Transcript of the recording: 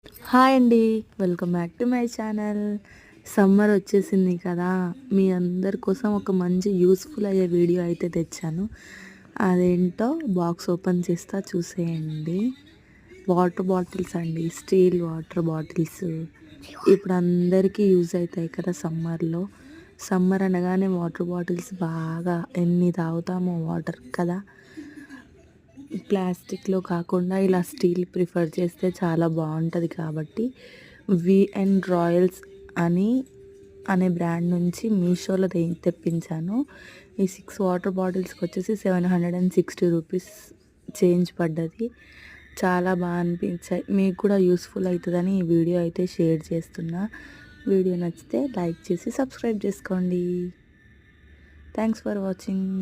Hi అండి. Welcome back to my channel. Summer వచ్చేసింది కదా! మీ అందరి కోసం ఒక మంచి యూస్‌ఫుల్ అయ్యే వీడియో అయితే తెచ్చాను. అదేంటో బాక్స్ ఓపెన్ చేస్తా చూసేయండి. వాటర్ బాటిల్స్ అండి. Steel water bottles. ఇప్పుడు అందరికీ యూజ్ అవుతాయి కదా సమ్మర్‌లో. సమ్మర్ అనగానే వాటర్ బాటిల్స్ బాగా ఎన్ని తాగుతామో వాటర్ కదా! ప్లాస్టిక్‌లో కాకుండా ఇలా స్టీల్ ప్రిఫర్ చేస్తే చాలా బావుంటది కాబట్టి వీఎండ్ రాయల్స్ అని అనే బ్రాండ్ నుంచి మీషోలో తెప్పించాను. ఈ 6 వాటర్ బాటిల్స్‌కొచ్చేసి రూ. 760 చేంజ్ పడ్డది. చాలా అనిపించాయి. మీకు కూడా యూస్‌ఫుల్ అయితదని ఈ వీడియో అయితే షేర్ చేస్తున్నా. వీడియో నచ్చితే లైక్ చేసి సబ్స్క్రైబ్ చేసుకోండి. Thanks for watching.